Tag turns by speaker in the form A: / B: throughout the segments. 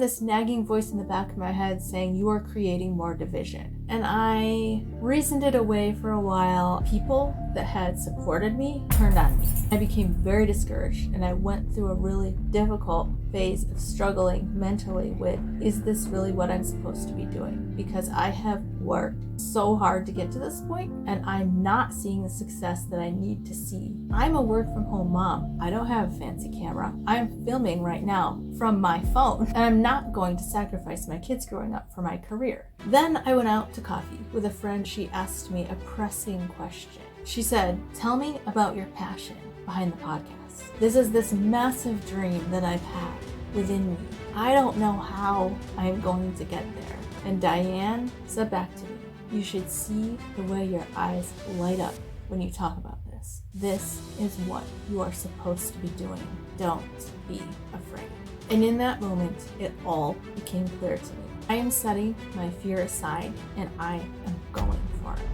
A: this nagging voice in the back of my head saying, you are creating more division. And I reasoned it away for a while. People that had supported me turned on me. I became very discouraged, and I went through a really difficult phase of struggling mentally with, is this really what I'm supposed to be doing? Because I have worked so hard to get to this point, and I'm not seeing the success that I need to see. I'm a work from home mom. I don't have a fancy camera. I'm filming right now from my phone, and I'm not going to sacrifice my kids growing up for my career. Then I went out to coffee with a friend. She asked me a pressing question. She said, tell me about your passion behind the podcast. This is this massive dream that I've had within me. I don't know how I'm going to get there. And Diane said back to me, you should see the way your eyes light up when you talk about this. This is what you are supposed to be doing. Don't be afraid. And in that moment, it all became clear to me. I am setting my fear aside, and I am going for it.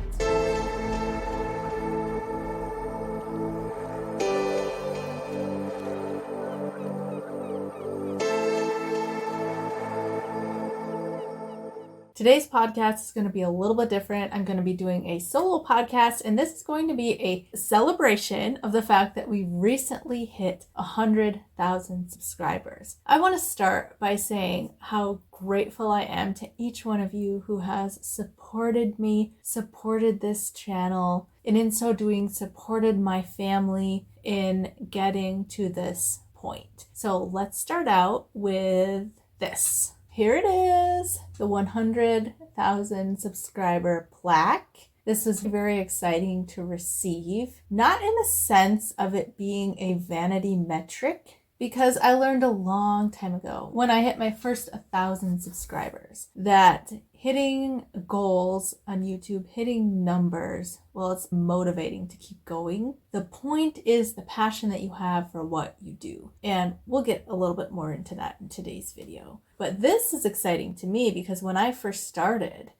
A: Today's podcast is going to be a little bit different. I'm going to be doing a solo podcast, and this is going to be a celebration of the fact that we recently hit 100,000 subscribers. I want to start by saying how grateful I am to each one of you who has supported me, supported this channel, and in so doing, supported my family in getting to this point. So let's start out with this. Here it is, the 100,000 subscriber plaque. This was very exciting to receive, not in the sense of it being a vanity metric, because I learned a long time ago when I hit my first 1,000 subscribers that hitting goals on YouTube, hitting numbers, well, it's motivating to keep going. The point is the passion that you have for what you do. And we'll get a little bit more into that in today's video. But this is exciting to me because when I first started,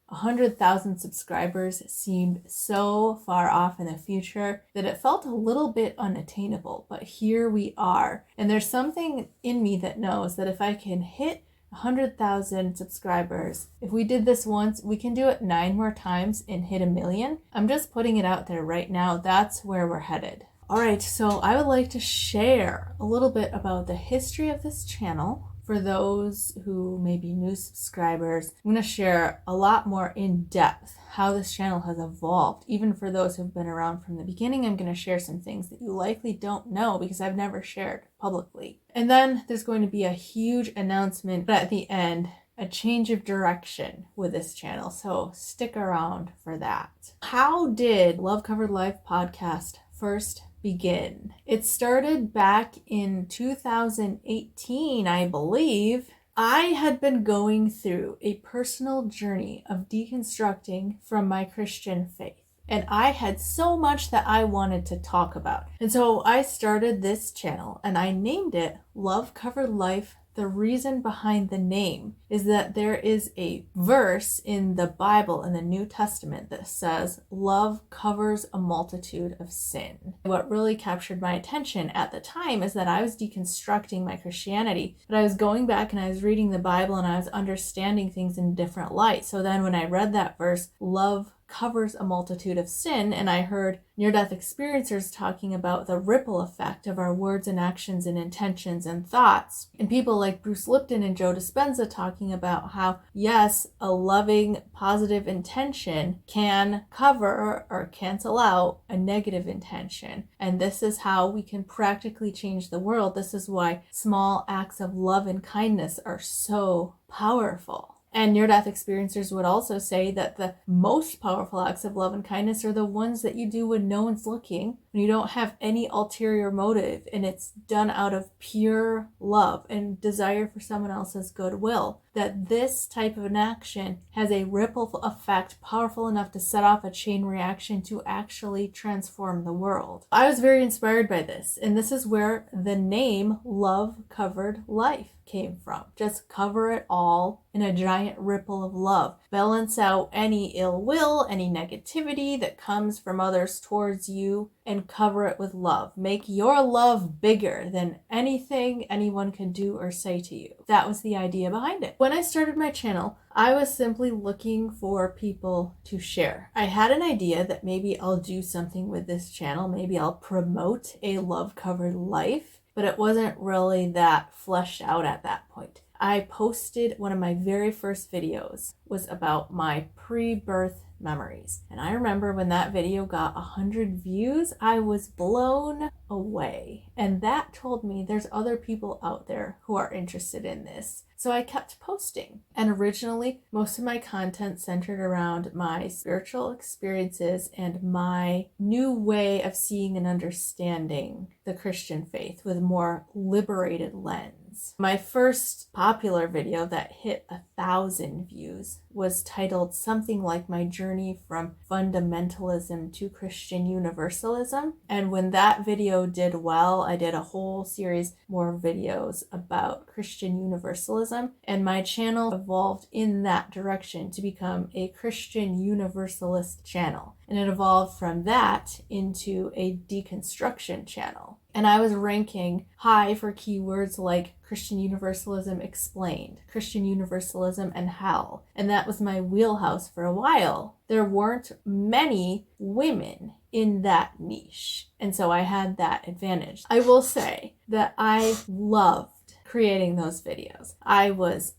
A: 100,000 subscribers seemed so far off in the future that it felt a little bit unattainable. But here we are. And there's something in me that knows that if I can hit 100,000 subscribers, if we did this once, we can do it 9 more times and hit 1 million. I'm just putting it out there right now. That's where we're headed. All right, so I would like to share a little bit about the history of this channel. For those who may be new subscribers, I'm going to share a lot more in depth how this channel has evolved. Even for those who've been around from the beginning, I'm going to share some things that you likely don't know because I've never shared publicly. And then there's going to be a huge announcement at the end, a change of direction with this channel. So stick around for that. How did Love Covered Life podcast first begin? It started back in 2018, I believe. I had been going through a personal journey of deconstructing from my Christian faith. And I had so much that I wanted to talk about. And so I started this channel and I named it Love Covered Life. The reason behind the name is that there is a verse in the Bible, in the New Testament, that says, love covers a multitude of sin. What really captured my attention at the time is that I was deconstructing my Christianity, but I was going back and I was reading the Bible and I was understanding things in a different light. So then when I read that verse, love covers a multitude of sin, and I heard near-death experiencers talking about the ripple effect of our words and actions and intentions and thoughts, and people like Bruce Lipton and Joe Dispenza talking about how, yes, a loving, positive intention can cover or cancel out a negative intention, and this is how we can practically change the world. This is why small acts of love and kindness are so powerful. And near-death experiencers would also say that the most powerful acts of love and kindness are the ones that you do when no one's looking, when you don't have any ulterior motive, and it's done out of pure love and desire for someone else's goodwill. That this type of an action has a ripple effect powerful enough to set off a chain reaction to actually transform the world. I was very inspired by this, and this is where the name Love Covered Life came from. Just cover it all in a giant ripple of love. Balance out any ill will, any negativity that comes from others towards you. and cover it with love. Make your love bigger than anything anyone can do or say to you. That was the idea behind it. When I started my channel, I was simply looking for people to share. I had an idea that maybe I'll do something with this channel. Maybe I'll promote a love-covered life, but it wasn't really that fleshed out at that point. I posted one of my very first videos was about my pre-birth memories. And I remember when that video got 100 views, I was blown away. And that told me there's other people out there who are interested in this. So I kept posting. And originally, most of my content centered around my spiritual experiences and my new way of seeing and understanding the Christian faith with a more liberated lens. My first popular video that hit 1,000 views was titled something like My Journey from Fundamentalism to Christian Universalism. And when that video did well, I did a whole series more videos about Christian Universalism, and my channel evolved in that direction to become a Christian Universalist channel. And it evolved from that into a deconstruction channel. And I was ranking high for keywords like Christian Universalism explained, Christian Universalism and hell. And that was my wheelhouse for a while. There weren't many women in that niche. And so I had that advantage. I will say that I loved creating those videos. I was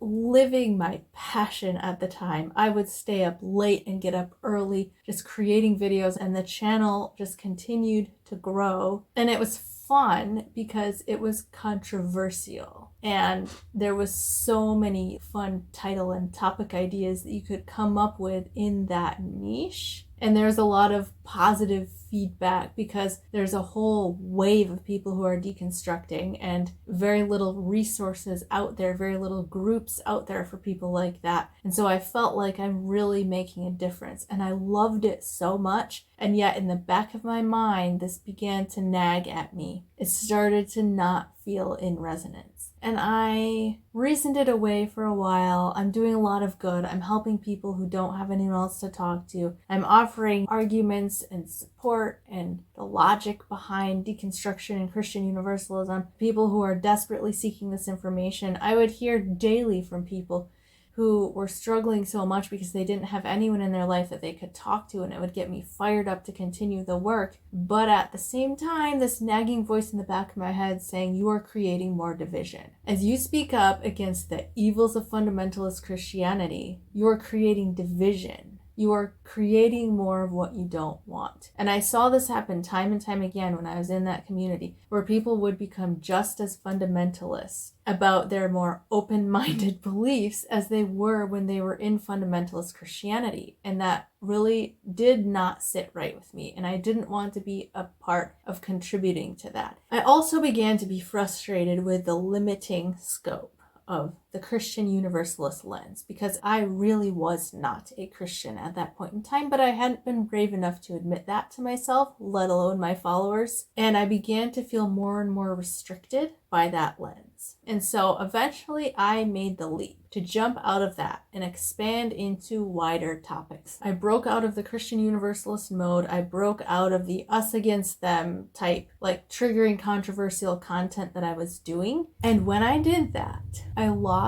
A: living my passion at the time. I would stay up late and get up early just creating videos, and the channel just continued to grow. And it was fun because it was controversial, and there was so many fun title and topic ideas that you could come up with in that niche. And there's a lot of positive feedback because there's a whole wave of people who are deconstructing and very little resources out there, very little groups out there for people like that. And so I felt like I'm really making a difference, and I loved it so much. And yet in the back of my mind, this began to nag at me. It started to not feel in resonance. And I reasoned it away for a while. I'm doing a lot of good. I'm helping people who don't have anyone else to talk to. I'm offering arguments and support and the logic behind deconstruction and Christian Universalism. People who are desperately seeking this information. I would hear daily from people who were struggling so much because they didn't have anyone in their life that they could talk to, and it would get me fired up to continue the work. But at the same time, this nagging voice in the back of my head saying, you are creating more division. As you speak up against the evils of fundamentalist Christianity, you are creating division. You are creating more of what you don't want. And I saw this happen time and time again when I was in that community, where people would become just as fundamentalists about their more open-minded beliefs as they were when they were in fundamentalist Christianity. And that really did not sit right with me, and I didn't want to be a part of contributing to that. I also began to be frustrated with the limiting scope of the Christian Universalist lens, because I really was not a Christian at that point in time, but I hadn't been brave enough to admit that to myself, let alone my followers. And I began to feel more and more restricted by that lens. And so eventually I made the leap to jump out of that and expand into wider topics. I broke out of the Christian Universalist mode. I broke out of the us against them type, like triggering controversial content that I was doing. And when I did that, I lost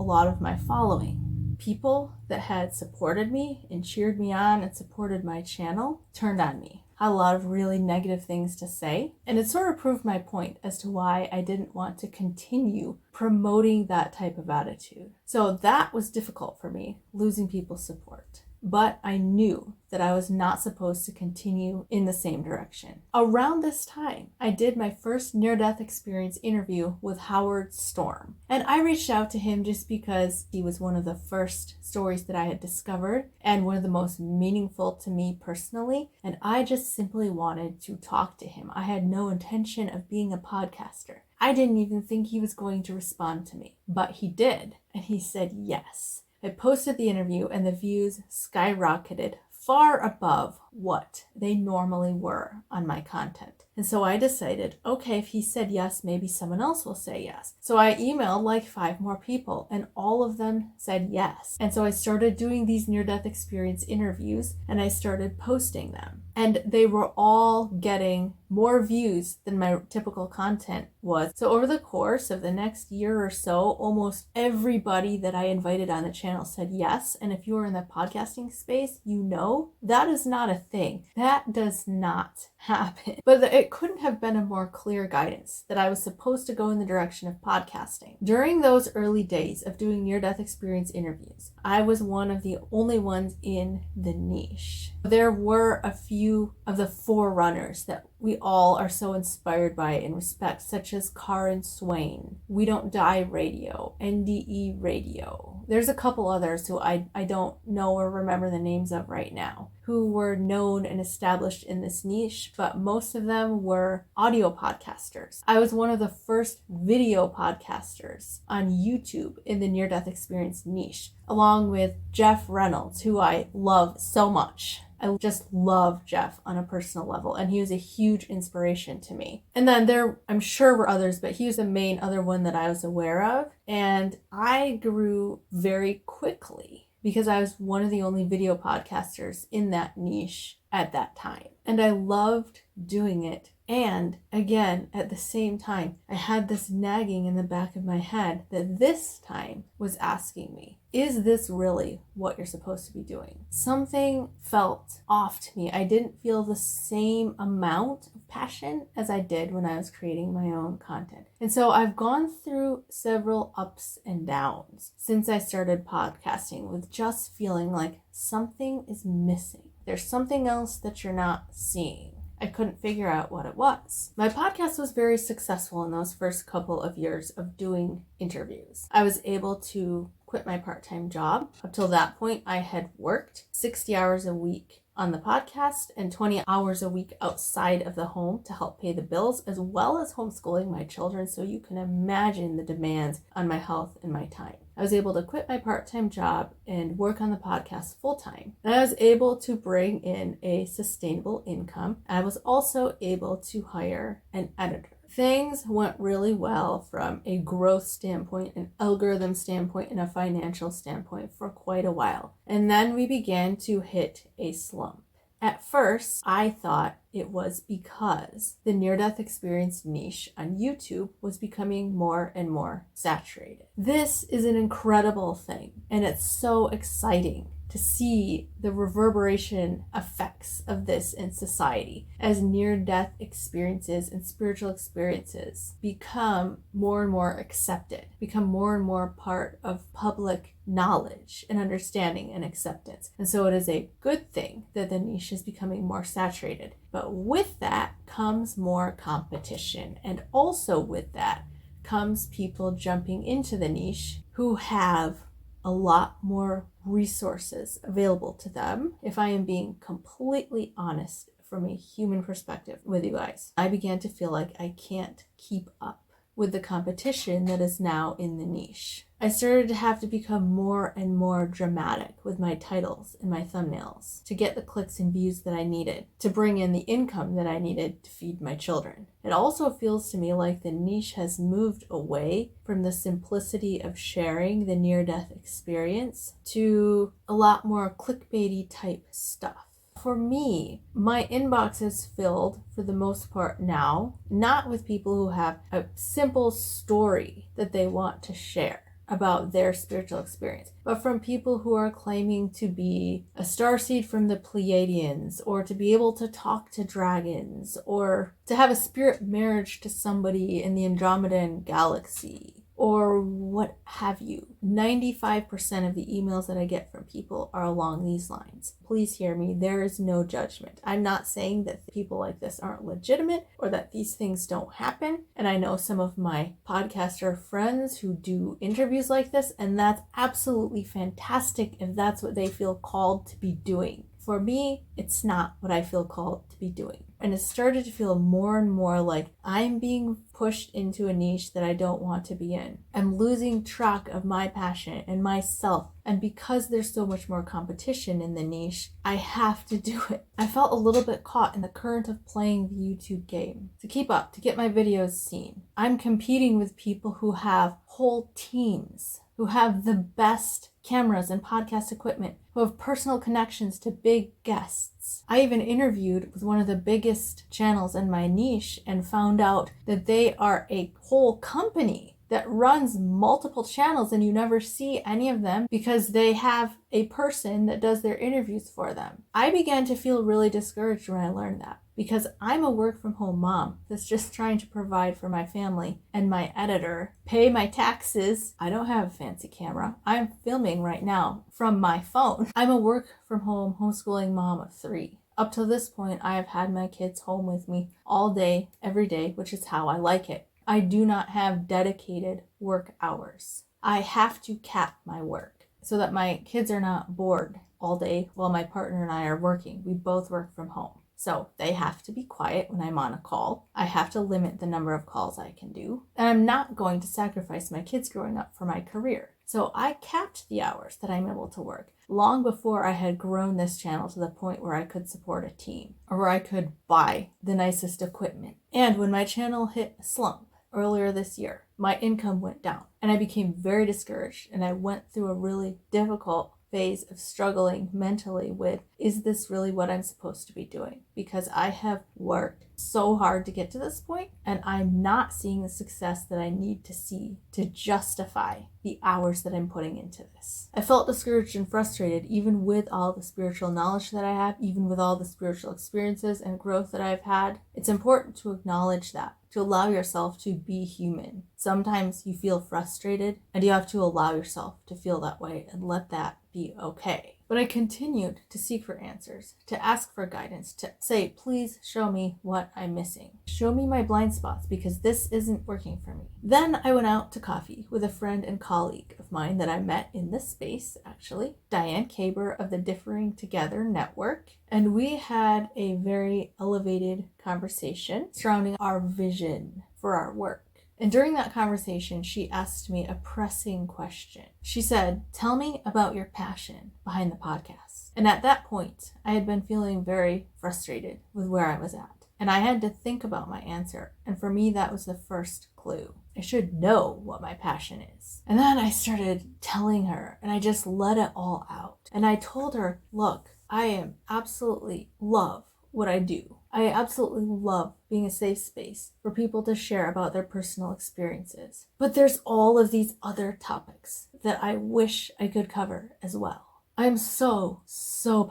A: a lot of my following. People that had supported me and cheered me on and supported my channel turned on me. Had a lot of really negative things to say. And it sort of proved my point as to why I didn't want to continue promoting that type of attitude. So that was difficult for me, losing people's support. But I knew that I was not supposed to continue in the same direction. Around this time, I did my first near-death experience interview with Howard Storm. And I reached out to him just because he was one of the first stories that I had discovered and one of the most meaningful to me personally. And I just simply wanted to talk to him. I had no intention of being a podcaster. I didn't even think he was going to respond to me, but he did. And he said yes. I posted the interview and the views skyrocketed far above what they normally were on my content. And so I decided, okay, if he said yes, maybe someone else will say yes. So I emailed like 5 more people, and all of them said yes. And so I started doing these near-death experience interviews, and I started posting them. and they were all getting more views than my typical content was. So over the course of the next year or so, almost everybody that I invited on the channel said yes. And if you are in the podcasting space, you know that is not a thing. That does not happen. But it couldn't have been a more clear guidance that I was supposed to go in the direction of podcasting. During those early days of doing near-death experience interviews, I was one of the only ones in the niche. There were a few of the forerunners that we all are so inspired by and respect, such as Karen Swain, We Don't Die Radio, NDE Radio. There's a couple others who I don't know or remember the names of right now, who were known and established in this niche, but most of them were audio podcasters. I was one of the first video podcasters on YouTube in the near-death experience niche, along with Jeff Reynolds, who I love so much. I just love Jeff on a personal level, and he was a huge inspiration to me. And then there, I'm sure were others, but he was the main other one that I was aware of. And I grew very quickly because I was one of the only video podcasters in that niche at that time. And I loved doing it. And again, at the same time, I had this nagging in the back of my head that this time was asking me, is this really what you're supposed to be doing? Something felt off to me. I didn't feel the same amount of passion as I did when I was creating my own content. And so I've gone through several ups and downs since I started podcasting with just feeling like something is missing. There's something else that you're not seeing. I couldn't figure out what it was. My podcast was very successful in those first couple of years of doing interviews. I was able to quit my part-time job. Up till that point, I had worked 60 hours a week on the podcast and 20 hours a week outside of the home to help pay the bills, as well as homeschooling my children. So you can imagine the demands on my health and my time. I was able to quit my part-time job and work on the podcast full-time. And I was able to bring in a sustainable income. I was also able to hire an editor. Things went really well from a growth standpoint, an algorithm standpoint, and a financial standpoint for quite a while. And then we began to hit a slump. At first, I thought it was because the near-death experience niche on YouTube was becoming more and more saturated. This is an incredible thing, and it's so exciting to see the reverberation effects of this in society as near-death experiences and spiritual experiences become more and more accepted, become more and more part of public knowledge and understanding and acceptance. And so it is a good thing that the niche is becoming more saturated. But with that comes more competition. And also with that comes people jumping into the niche who have a lot more resources available to them. If I am being completely honest from a human perspective with you guys, I began to feel like I can't keep up with the competition that is now in the niche. I started to have to become more and more dramatic with my titles and my thumbnails to get the clicks and views that I needed, to bring in the income that I needed to feed my children. It also feels to me like the niche has moved away from the simplicity of sharing the near-death experience to a lot more clickbaity type stuff. For me, my inbox is filled for the most part now, not with people who have a simple story that they want to share about their spiritual experience, but from people who are claiming to be a starseed from the Pleiadians, or to be able to talk to dragons, or to have a spirit marriage to somebody in the Andromedan galaxy, or what have you. 95% of the emails that I get from people are along these lines. Please hear me. There is no judgment. I'm not saying that people like this aren't legitimate or that these things don't happen. And I know some of my podcaster friends who do interviews like this, and that's absolutely fantastic if that's what they feel called to be doing. For me, it's not what I feel called to be doing. And it started to feel more and more like I'm being pushed into a niche that I don't want to be in. I'm losing track of my passion and myself. And because there's so much more competition in the niche, I have to do it. I felt a little bit caught in the current of playing the YouTube game. To keep up, to get my videos seen, I'm competing with people who have whole teams, who have the best cameras and podcast equipment, who have personal connections to big guests. I even interviewed with one of the biggest channels in my niche and found out that they are a whole company that runs multiple channels, and you never see any of them because they have a person that does their interviews for them. I began to feel really discouraged when I learned that, because I'm a work from home mom that's just trying to provide for my family and my editor, pay my taxes. I don't have a fancy camera. I'm filming right now from my phone. I'm a work from home homeschooling mom of 3. Up to this point, I have had my kids home with me all day, every day, which is how I like it. I do not have dedicated work hours. I have to cap my work so that my kids are not bored all day while my partner and I are working. We both work from home. So they have to be quiet when I'm on a call. I have to limit the number of calls I can do. And I'm not going to sacrifice my kids growing up for my career. So I capped the hours that I'm able to work long before I had grown this channel to the point where I could support a team or where I could buy the nicest equipment. And when my channel hit a slump earlier this year, my income went down and I became very discouraged, and I went through a really difficult phase of struggling mentally with, is this really what I'm supposed to be doing? Because I have worked so hard to get to this point, and I'm not seeing the success that I need to see to justify the hours that I'm putting into this. I felt discouraged and frustrated, even with all the spiritual knowledge that I have, even with all the spiritual experiences and growth that I've had. It's important to acknowledge that, to allow yourself to be human. Sometimes you feel frustrated, and you have to allow yourself to feel that way and let that be okay. But I continued to seek for answers, to ask for guidance, to say, please show me what I'm missing. Show me my blind spots, because this isn't working for me. Then I went out to coffee with a friend and colleague of mine that I met in this space, actually, Diane Kaber of the Differing Together Network. And we had a very elevated conversation surrounding our vision for our work. And during that conversation, she asked me a pressing question. She said, tell me about your passion behind the podcast. And at that point, I had been feeling very frustrated with where I was at. And I had to think about my answer. And for me, that was the first clue. I should know what my passion is. And then I started telling her, and I just let it all out. And I told her, look, I absolutely love what I do. I absolutely love being a safe space for people to share about their personal experiences. But there's all of these other topics that I wish I could cover as well. I'm so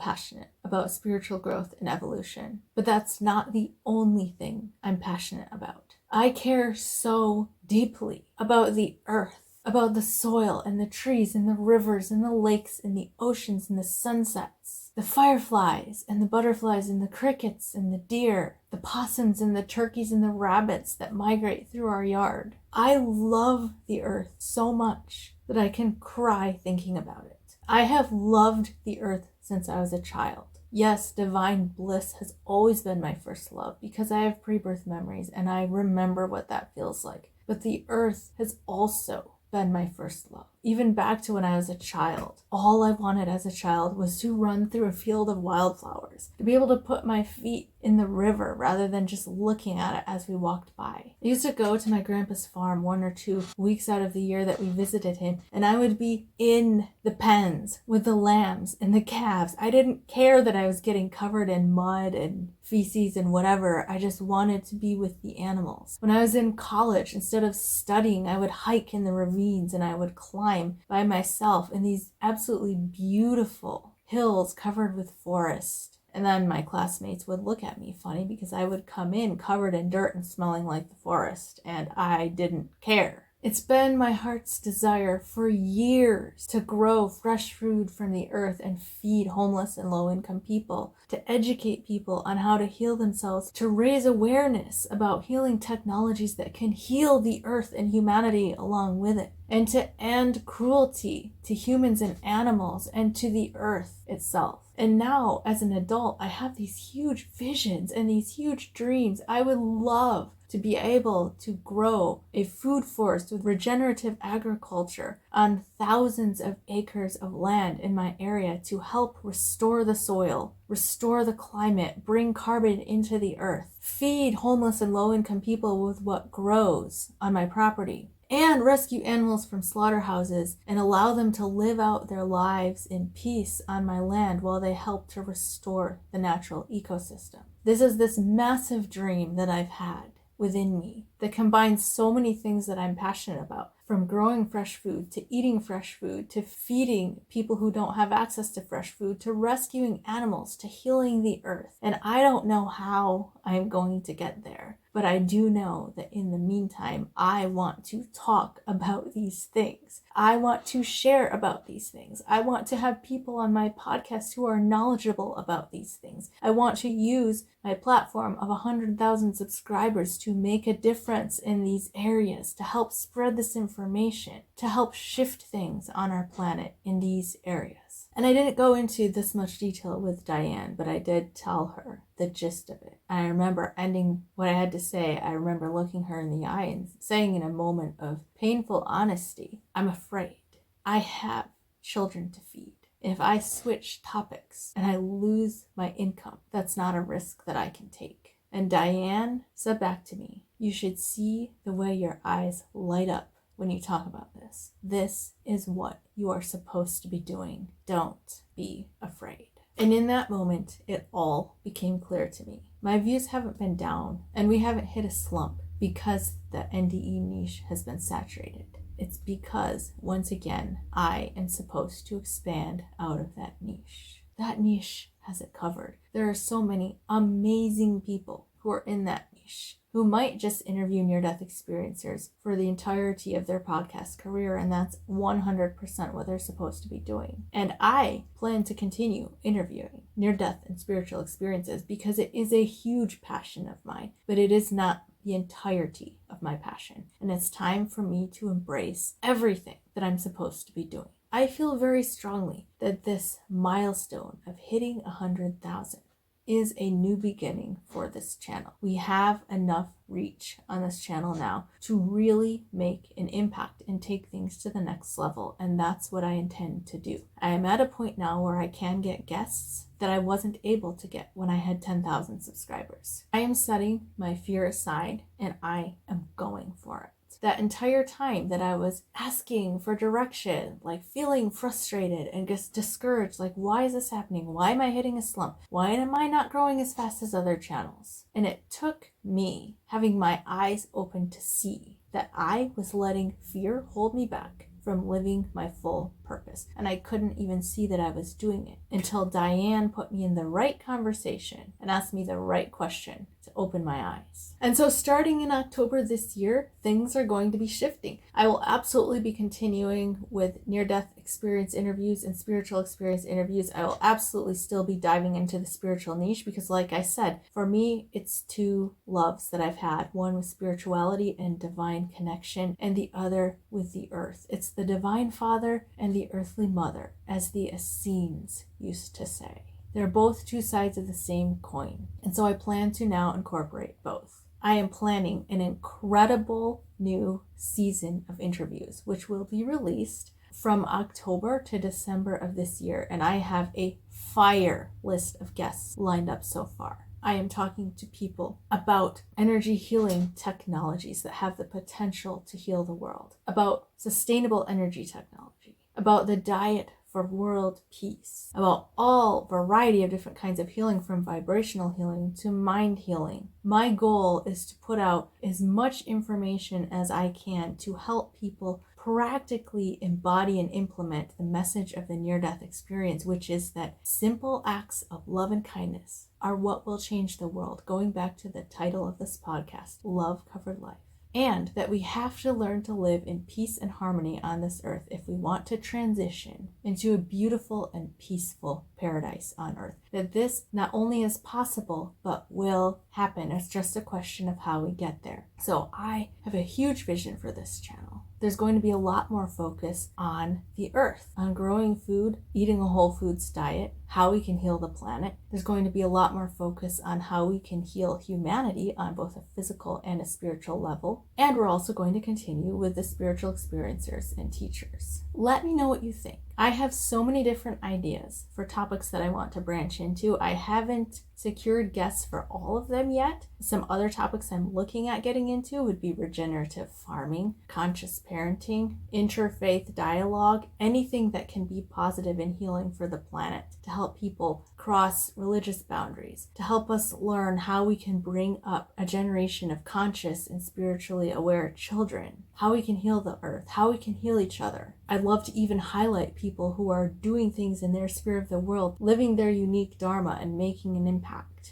A: passionate about spiritual growth and evolution, but that's not the only thing I'm passionate about. I care so deeply about the earth, about the soil and the trees and the rivers and the lakes and the oceans and the sunsets, the fireflies and the butterflies and the crickets and the deer, the possums and the turkeys and the rabbits that migrate through our yard. I love the earth so much that I can cry thinking about it. I have loved the earth since I was a child. Yes, divine bliss has always been my first love because I have pre-birth memories and I remember what that feels like. But the earth has also been my first love. Even back to when I was a child, all I wanted as a child was to run through a field of wildflowers, to be able to put my feet in the river rather than just looking at it as we walked by. I used to go to my grandpa's farm 1 or 2 weeks out of the year that we visited him, and I would be in the pens with the lambs and the calves. I didn't care that I was getting covered in mud and feces and whatever. I just wanted to be with the animals. When I was in college, instead of studying, I would hike in the ravines and I would climb by myself in these absolutely beautiful hills covered with forest. And then my classmates would look at me funny because I would come in covered in dirt and smelling like the forest, and I didn't care. It's been my heart's desire for years to grow fresh food from the earth and feed homeless and low-income people, to educate people on how to heal themselves, to raise awareness about healing technologies that can heal the earth and humanity along with it, and to end cruelty to humans and animals and to the earth itself. And now, as an adult, I have these huge visions and these huge dreams. I would love to be able to grow a food forest with regenerative agriculture on thousands of acres of land in my area to help restore the soil, restore the climate, bring carbon into the earth, feed homeless and low-income people with what grows on my property, and rescue animals from slaughterhouses and allow them to live out their lives in peace on my land while they help to restore the natural ecosystem. This is this massive dream that I've had within me that combines so many things that I'm passionate about, from growing fresh food to eating fresh food to feeding people who don't have access to fresh food to rescuing animals to healing the earth. And I don't know how I'm going to get there, but I do know that in the meantime, I want to talk about these things. I want to share about these things. I want to have people on my podcast who are knowledgeable about these things. I want to use my platform of 100,000 subscribers to make a difference in these areas, to help spread this information, to help shift things on our planet in these areas. And I didn't go into this much detail with Diane, but I did tell her the gist of it. I remember ending what I had to say. I remember looking her in the eye and saying in a moment of painful honesty, I'm afraid. I have children to feed. If I switch topics and I lose my income, that's not a risk that I can take. And Diane said back to me, you should see the way your eyes light up when you talk about this. This is what you are supposed to be doing. Don't be afraid. And in that moment, it all became clear to me. My views haven't been down, and we haven't hit a slump because the NDE niche has been saturated. It's because, once again, I am supposed to expand out of that niche. That niche has it covered. There are so many amazing people who are in that niche, who might just interview near-death experiencers for the entirety of their podcast career, and that's 100% what they're supposed to be doing. And I plan to continue interviewing near-death and spiritual experiences because it is a huge passion of mine, but it is not the entirety of my passion. And it's time for me to embrace everything that I'm supposed to be doing. I feel very strongly that this milestone of hitting 100,000 is a new beginning for this channel. We have enough reach on this channel now to really make an impact and take things to the next level, and that's what I intend to do. I am at a point now where I can get guests that I wasn't able to get when I had 10,000 subscribers. I am setting my fear aside and I am going for it. That entire time that I was asking for direction, like feeling frustrated and just discouraged, like, why is this happening? Why am I hitting a slump? Why am I not growing as fast as other channels? And it took me having my eyes open to see that I was letting fear hold me back from living my full purpose. And I couldn't even see that I was doing it until Diane put me in the right conversation and asked me the right question to open my eyes. And so starting in October this year, things are going to be shifting. I will absolutely be continuing with near-death experience interviews and spiritual experience interviews. I will absolutely still be diving into the spiritual niche because, like I said, for me, it's two loves that I've had. One with spirituality and divine connection, and the other with the earth. It's the divine father and the earthly mother, as the Essenes used to say. They're both two sides of the same coin. And so I plan to now incorporate both. I am planning an incredible new season of interviews, which will be released from October to December of this year. And I have a fire list of guests lined up so far. I am talking to people about energy healing technologies that have the potential to heal the world, about sustainable energy technology, about the diet for world peace, about all variety of different kinds of healing, from vibrational healing to mind healing. My goal is to put out as much information as I can to help people practically embody and implement the message of the near-death experience, which is that simple acts of love and kindness are what will change the world. Going back to the title of this podcast, Love Covered Life. And that we have to learn to live in peace and harmony on this earth if we want to transition into a beautiful and peaceful paradise on earth. That this not only is possible, but will happen. It's just a question of how we get there. So I have a huge vision for this channel. There's going to be a lot more focus on the earth, on growing food, eating a whole foods diet, how we can heal the planet. There's going to be a lot more focus on how we can heal humanity on both a physical and a spiritual level. And we're also going to continue with the spiritual experiencers and teachers. Let me know what you think. I have so many different ideas for topics that I want to branch into. I haven't secured guests for all of them yet. Some other topics I'm looking at getting into would be regenerative farming, conscious parenting, interfaith dialogue, anything that can be positive and healing for the planet, to help people cross religious boundaries, to help us learn how we can bring up a generation of conscious and spiritually aware children, how we can heal the earth, how we can heal each other. I'd love to even highlight people who are doing things in their sphere of the world, living their unique dharma and making an impact.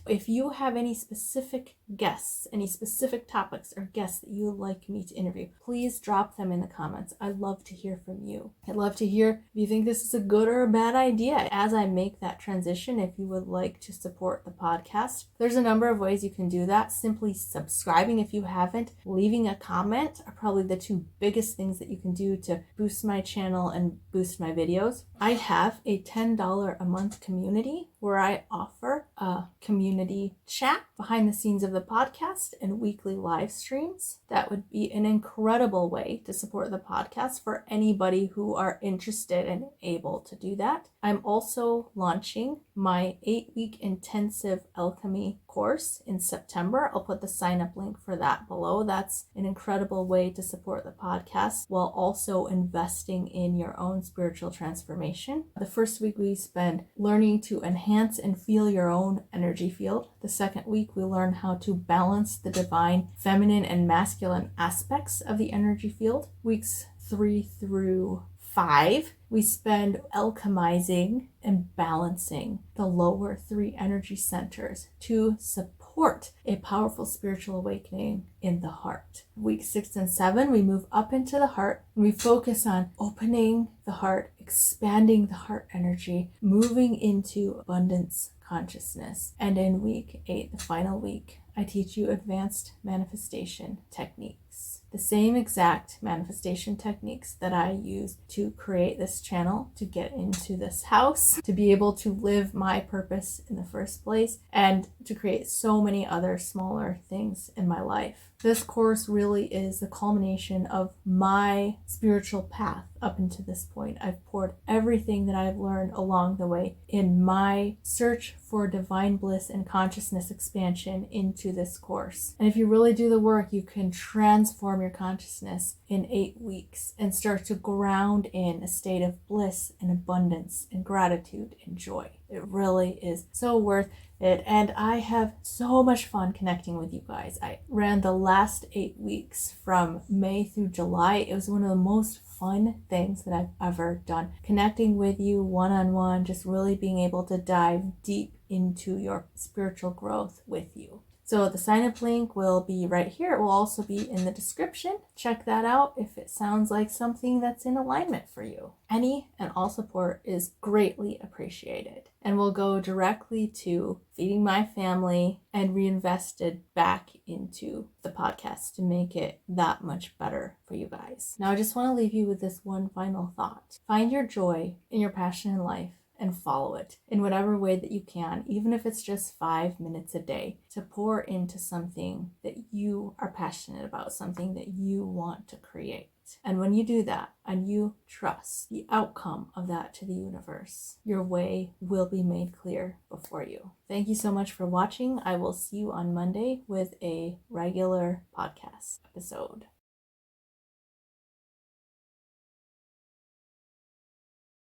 A: If you have any specific guests, any specific topics or guests that you would like me to interview, please drop them in the comments. I'd love to hear from you. I'd love to hear if you think this is a good or a bad idea. As I make that transition, if you would like to support the podcast, there's a number of ways you can do that. Simply subscribing if you haven't, leaving a comment are probably the two biggest things that you can do to boost my channel and boost my videos. I have a $10 a month community where I offer a community chat behind the scenes of the podcast and weekly live streams. That would be an incredible way to support the podcast for anybody who are interested and able to do that. I'm also launching my 8-week intensive alchemy course in September. I'll put the sign up link for that below. That's an incredible way to support the podcast while also investing in your own spiritual transformation. The first week we spend learning to enhance and feel your own energy field. The second week we learn how to balance the divine feminine and masculine aspects of the energy field. Weeks 3 through 5, we spend alchemizing and balancing the lower 3 energy centers to support a powerful spiritual awakening in the heart. Week 6 and 7, we move up into the heart and we focus on opening the heart, expanding the heart energy, moving into abundance consciousness. And in week 8, the final week, I teach you advanced manifestation techniques. The same exact manifestation techniques that I used to create this channel, to get into this house, to be able to live my purpose in the first place, and to create so many other smaller things in my life. This course really is the culmination of my spiritual path up until this point. I've poured everything that I've learned along the way in my search for divine bliss and consciousness expansion into this course. And if you really do the work, you can transform your consciousness in 8 weeks and start to ground in a state of bliss and abundance and gratitude and joy. It really is so worth it, and I have so much fun connecting with you guys. I ran the last 8 weeks from May through July. It was one of the most fun things that I've ever done. Connecting with you one-on-one, just really being able to dive deep into your spiritual growth with you. So the sign-up link will be right here. It will also be in the description. Check that out if it sounds like something that's in alignment for you. Any and all support is greatly appreciated and will go directly to feeding my family and reinvested back into the podcast to make it that much better for you guys. Now I just want to leave you with this one final thought. Find your joy in your passion in life and follow it in whatever way that you can, even if it's just 5 minutes a day, to pour into something that you are passionate about, something that you want to create. And when you do that and you trust the outcome of that to the universe, your way will be made clear before you. Thank you so much for watching. I will see you on Monday with a regular podcast episode.